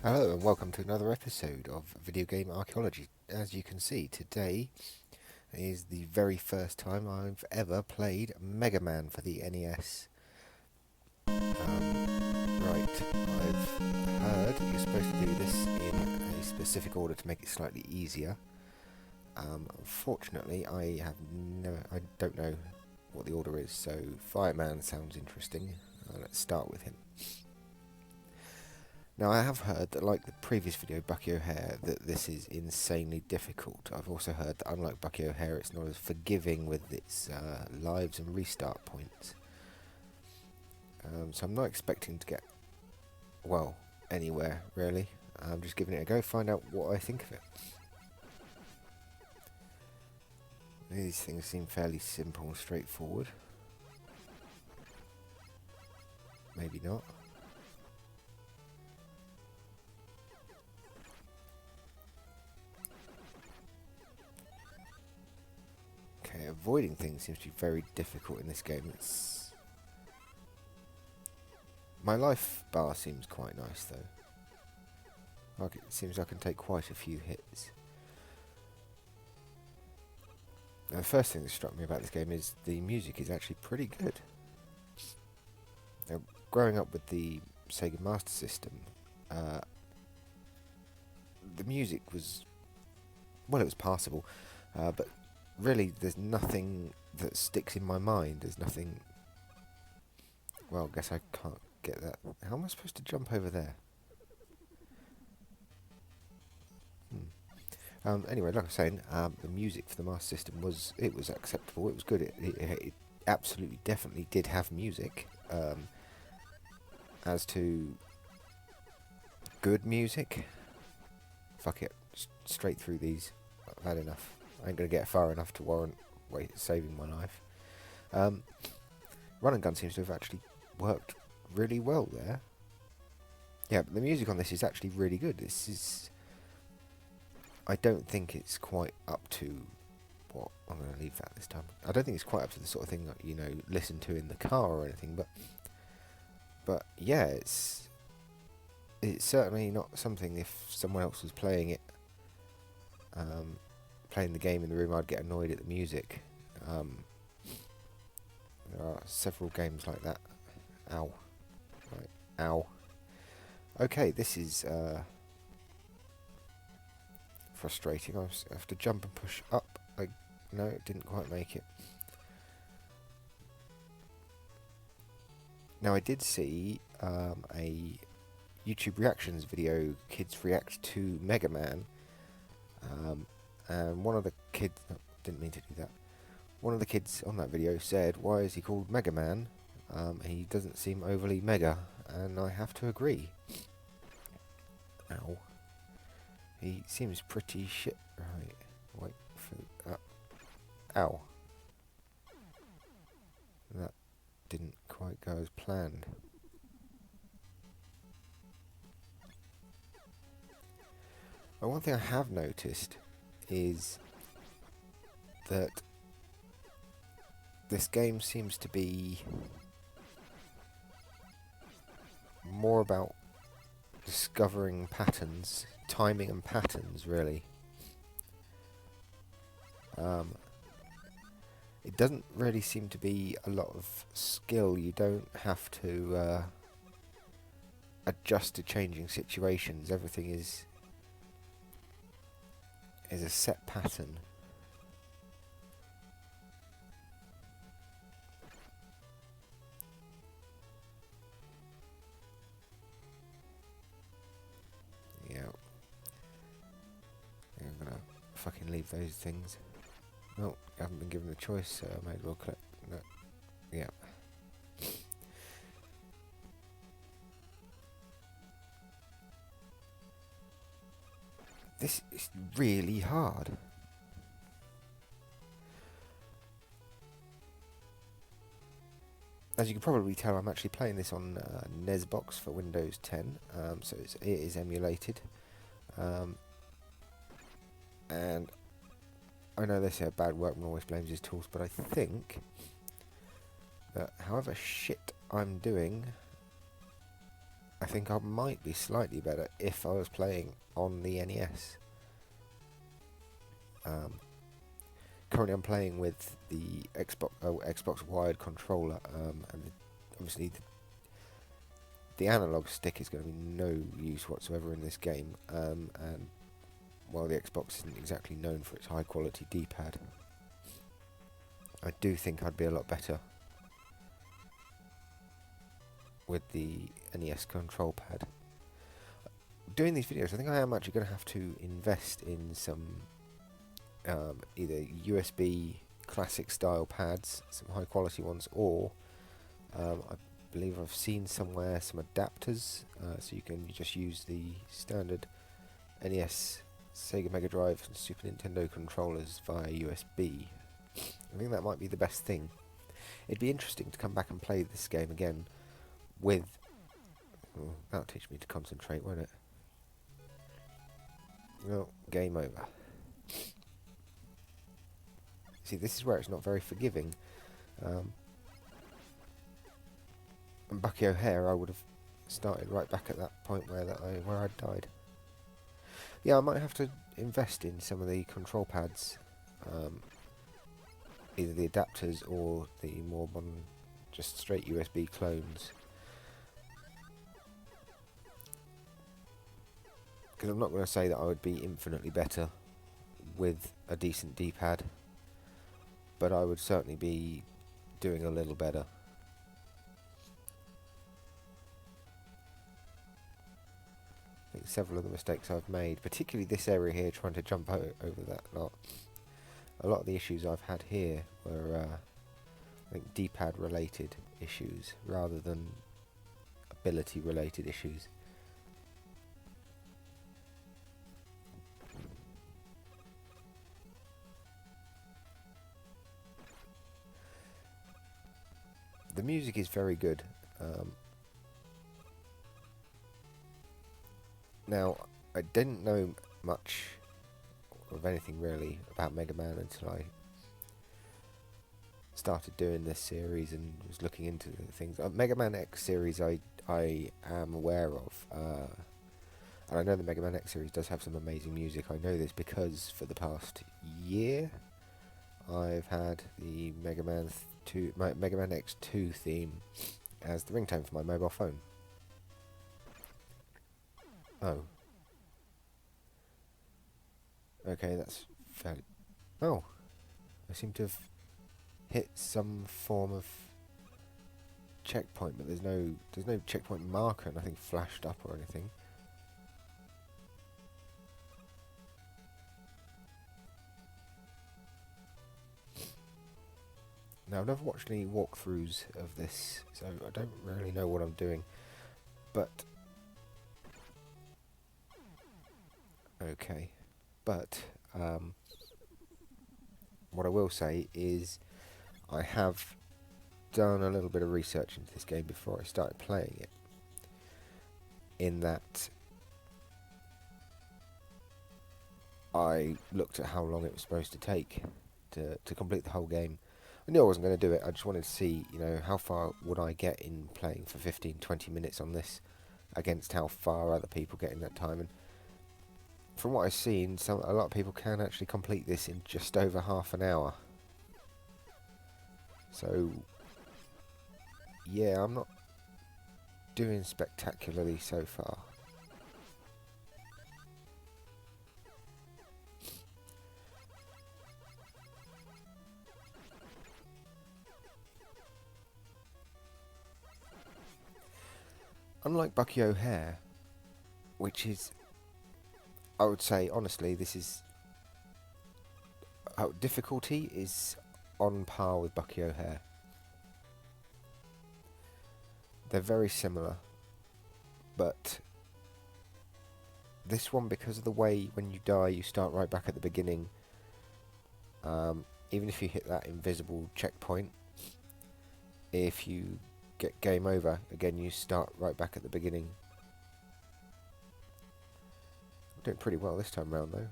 Hello and welcome to another episode of Video Game Archaeology. As you can see, today is the very first time I've ever played Mega Man for the NES. Right, I've heard you're supposed to do this in a specific order to make it slightly easier. Unfortunately, I don't know what the order is, so Fireman sounds interesting. Let's start with him. Now, I have heard that, like the previous video, Bucky O'Hare, that this is insanely difficult. I've also heard that, unlike Bucky O'Hare, it's not as forgiving with its lives and restart points. So I'm not expecting to get, well, anywhere, really. I'm just giving it a go, find out what I think of it. These things seem fairly simple and straightforward. Maybe not. Okay, avoiding things seems to be very difficult in this game. My life bar seems quite nice though. Like, it seems I can take quite a few hits. Now, the first thing that struck me about this game is the music is actually pretty good. Now, growing up with the Sega Master System, the music was, well, it was passable, but really there's nothing that sticks in my mind. There's nothing, well, I guess I can't get that. How am I supposed to jump over there? Anyway, like I was saying, the music for the Master System was acceptable. It was good. It absolutely, definitely did have music. As to good music, fuck it, straight through these. I've had enough. I ain't gonna get far enough to warrant saving my life. Run and gun seems to have actually worked really well there. Yeah, but the music on this is actually really good. This is, I don't think it's quite up to what I'm going to leave that this time. I don't think it's quite up to the sort of thing that, you know, listen to in the car or anything. But yeah, it's certainly not something. If someone else was playing it, playing the game in the room, I'd get annoyed at the music. There are several games like that. Ow. Right. Ow. Okay, this is frustrating. I have to jump and push up. No, it didn't quite make it. Now, I did see a YouTube reactions video, kids react to Mega Man, and one of the kids, oh, didn't mean to do that, one of the kids on that video said, why is he called Mega Man? He doesn't seem overly mega, and I have to agree. Ow. He seems pretty shit. Right, wait for ow. That didn't quite go as planned. Well, one thing I have noticed is that this game seems to be more about discovering patterns, timing and patterns, really. It doesn't really seem to be a lot of skill. You don't have to adjust to changing situations. Everything is a set pattern. Yeah. I'm gonna fucking leave those things. Oh, I haven't been given a choice, so I may as well click. No. Yeah. This is really hard. As you can probably tell, I'm actually playing this on NES box for Windows 10, so it is emulated. And I know they say a bad workman always blames his tools, but I think that however shit I'm doing, I think I might be slightly better if I was playing on the NES. Currently I'm playing with the Xbox wired controller, and obviously the analog stick is going to be no use whatsoever in this game, and while the Xbox isn't exactly known for its high quality D-pad, I do think I'd be a lot better with the NES control pad. Doing these videos, I think I am actually going to have to invest in some either USB classic style pads, some high quality ones, or I believe I've seen somewhere some adapters, so you can just use the standard NES, Sega Mega Drive and Super Nintendo controllers via USB. I think that might be the best thing. It'd be interesting to come back and play this game again with... Oh, that'll teach me to concentrate, won't it? Well, game over. See, this is where it's not very forgiving. And Bucky O'Hare, I would have started right back at that point where I died. Yeah, I might have to invest in some of the control pads, either the adapters or the more modern, just straight USB clones. Because I'm not going to say that I would be infinitely better with a decent D-pad, but I would certainly be doing a little better. I think several of the mistakes I've made, particularly this area here, trying to jump over that lot. A lot of the issues I've had here were, I think, D-pad related issues rather than ability related issues. The music is very good. Now, I didn't know much of anything really about Mega Man until I started doing this series and was looking into the things. Mega Man X series I am aware of, and I know the Mega Man X series does have some amazing music. I know this because for the past year I've had the Mega Man X2 theme as the ringtone for my mobile phone. Oh. Okay, that's fairly... Oh. I seem to have hit some form of checkpoint, but there's no checkpoint marker, nothing flashed up or anything. Now, I've never watched any walkthroughs of this, so I don't really know what I'm doing, but... Okay, but what I will say is I have done a little bit of research into this game before I started playing it, in that I looked at how long it was supposed to take to complete the whole game. I knew I wasn't going to do it. I just wanted to see, you know, how far would I get in playing for 15-20 minutes on this against how far other people get in that time. And from what I've seen, a lot of people can actually complete this in just over half an hour. So, yeah, I'm not doing spectacularly so far. Unlike Bucky O'Hare, which is, I would say, honestly, this is... difficulty is on par with Bucky O'Hare. They're very similar, but this one, because of the way when you die you start right back at the beginning, even if you hit that invisible checkpoint, if you get game over, again you start right back at the beginning. I'm doing pretty well this time round though.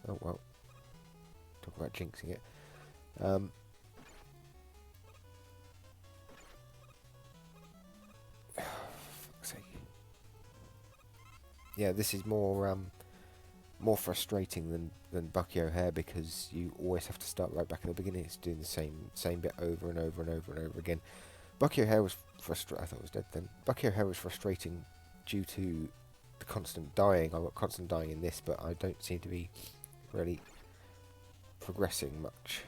Oh well, talk about jinxing it. yeah, this is more frustrating than Bucky O'Hare because you always have to start right back at the beginning. It's doing the same bit over and over and over and over again. Bucky O'Hare was frustrating. I thought it was dead then. Bucky O'Hare was frustrating due to the constant dying. I got constant dying in this, but I don't seem to be really progressing much.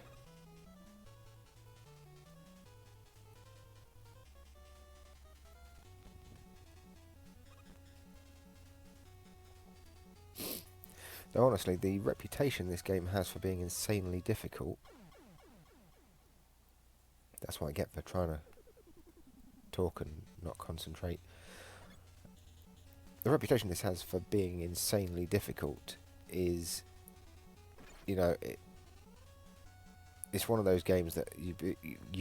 Though honestly, the reputation this game has for being insanely difficult, that's what I get for trying to talk and not concentrate. The reputation this has for being insanely difficult is, you know, it's one of those games that you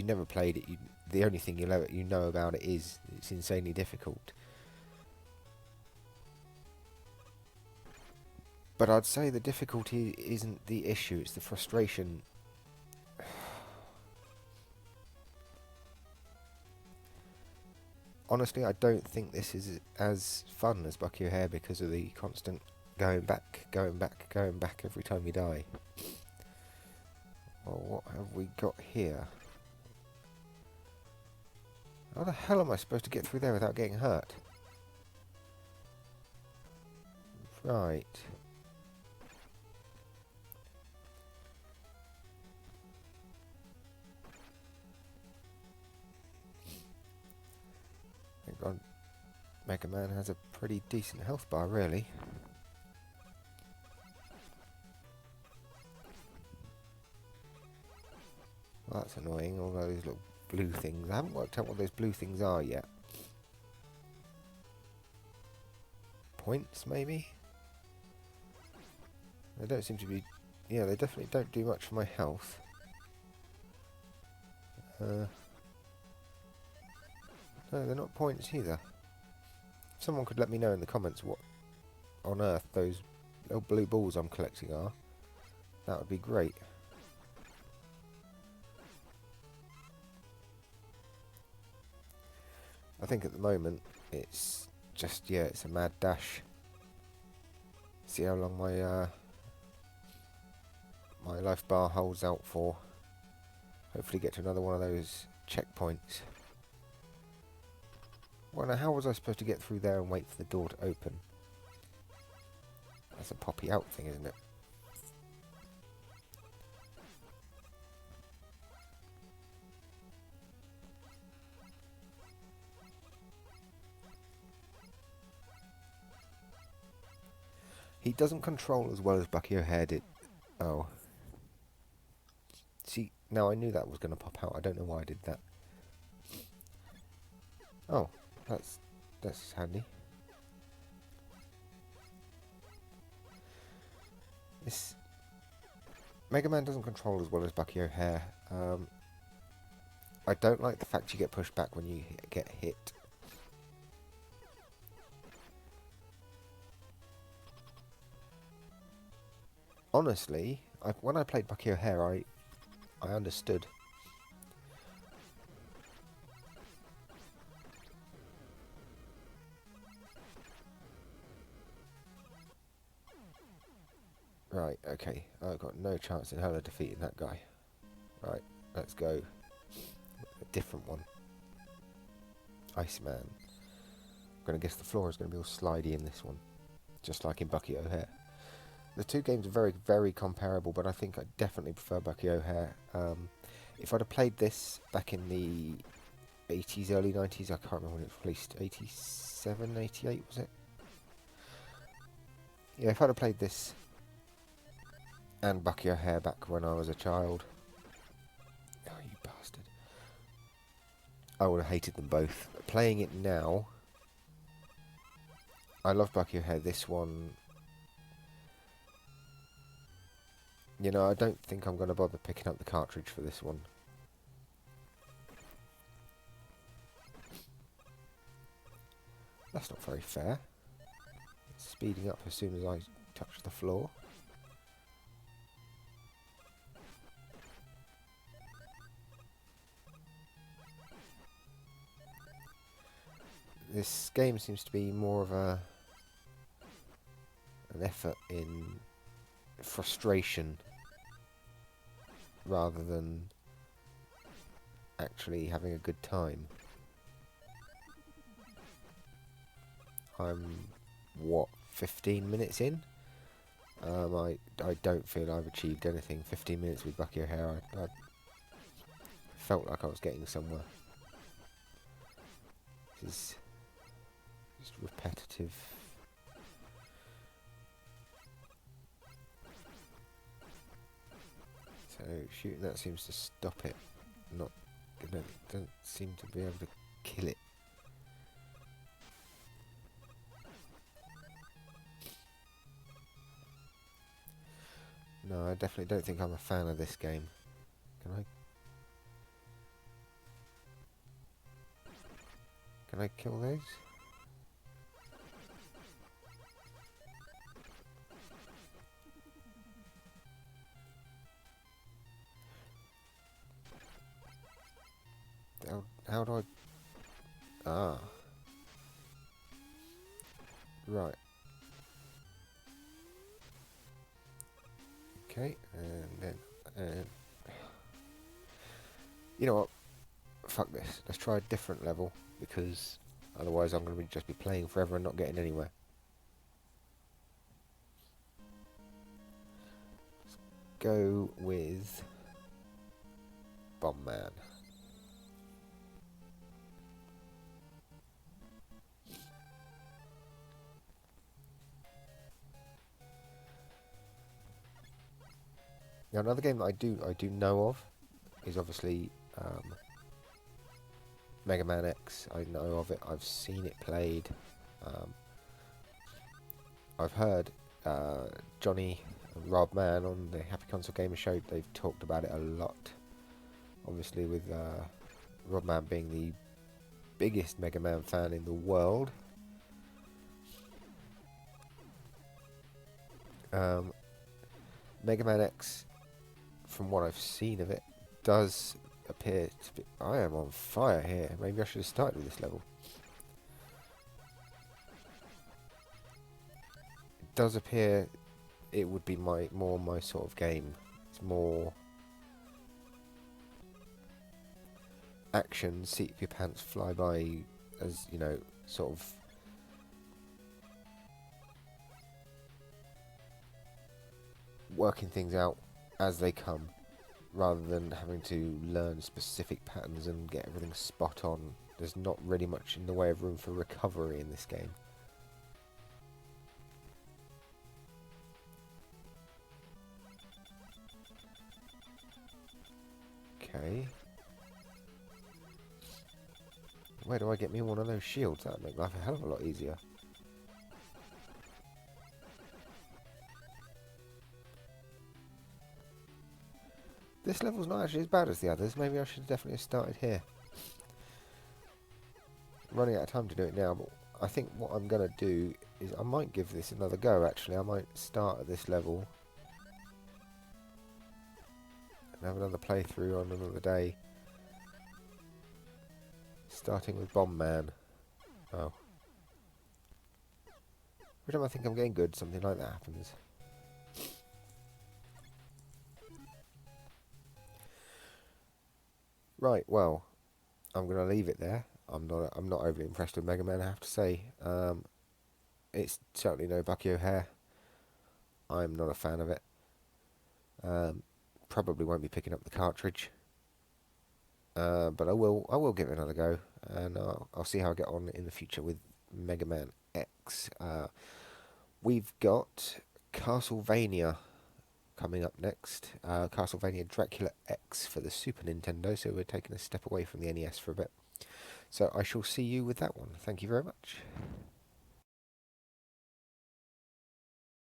never played it. The only thing you know about it is it's insanely difficult. But I'd say the difficulty isn't the issue; it's the frustration. Honestly, I don't think this is as fun as Bucky O'Hare because of the constant going back, going back, going back every time you die. Well, what have we got here? How the hell am I supposed to get through there without getting hurt? Right. Thank God Mega Man has a pretty decent health bar, really. Well, that's annoying, all those little blue things. I haven't worked out what those blue things are yet. Points, maybe? They don't seem to be... Yeah, they definitely don't do much for my health. No, they're not points either. If someone could let me know in the comments what on earth those little blue balls I'm collecting are, that would be great. I think at the moment it's just, yeah, it's a mad dash. See how long my my life bar holds out for. Hopefully get to another one of those checkpoints. Well, now how was I supposed to get through there and wait for the door to open? That's a poppy out thing, isn't it? He doesn't control as well as Bucky O'Hare did. Oh. See, now I knew that was going to pop out. I don't know why I did that. Oh, that's handy. This Mega Man doesn't control as well as Bucky O'Hare. I don't like the fact you get pushed back when you get hit. Honestly, when I played Bucky O'Hare, I understood. Right, okay. I've got no chance in hell of defeating that guy. Right, let's go. A different one. Iceman. I'm going to guess the floor is going to be all slidey in this one. Just like in Bucky O'Hare. The two games are very, very comparable, but I think I definitely prefer Bucky O'Hare. If I'd have played this back in the 80s, early 90s, I can't remember when it was released. 87, 88 was it? Yeah, if I'd have played this and Bucky O'Hare back when I was a child. Oh, you bastard. I would have hated them both. Playing it now, I love Bucky O'Hare. This one, you know, I don't think I'm going to bother picking up the cartridge for this one. That's not very fair. It's speeding up as soon as I touch the floor. This game seems to be more of a an effort in frustration rather than actually having a good time. I'm, what, 15 minutes in? I don't feel I've achieved anything. 15 minutes with Bucky O'Hare, I felt like I was getting somewhere. This is just repetitive. So shooting that seems to stop it. Don't seem to be able to kill it. No, I definitely don't think I'm a fan of this game. Can I kill those? How do I... Ah. Right. Okay, and then... You know what? Fuck this. Let's try a different level, because otherwise I'm going to just be playing forever and not getting anywhere. Let's go with... Bomb Man. Now another game that I do know of is obviously Mega Man X. I know of it. I've seen it played. I've heard Johnny and Rob Man on the Happy Console Gamer Show. They've talked about it a lot. Obviously, with Rob Man being the biggest Mega Man fan in the world. Mega Man X, from what I've seen of it, does appear to be... I am on fire here. Maybe I should have started with this level. It does appear it would be more my sort of game. It's more action, seat of your pants, fly by, as you know, sort of working things out as they come, rather than having to learn specific patterns and get everything spot on. There's not really much in the way of room for recovery in this game. Okay. Where do I get me one of those shields? That would make life a hell of a lot easier. This level's not actually as bad as the others. Maybe I should definitely have started here. I'm running out of time to do it now, but I think what I'm going to do is I might give this another go, actually. I might start at this level and have another playthrough on another day. Starting with Bomb Man. Oh. Every time I think I'm getting good, something like that happens. Right, well, I'm going to leave it there. I'm not overly impressed with Mega Man, I have to say. It's certainly no Bucky O'Hare. I'm not a fan of it. Probably won't be picking up the cartridge. But I will give it another go, and I'll see how I get on in the future with Mega Man X. We've got Castlevania coming up next. Castlevania Dracula X for the Super Nintendo, so we're taking a step away from the NES for a bit. So I shall see you with that one. Thank you very much.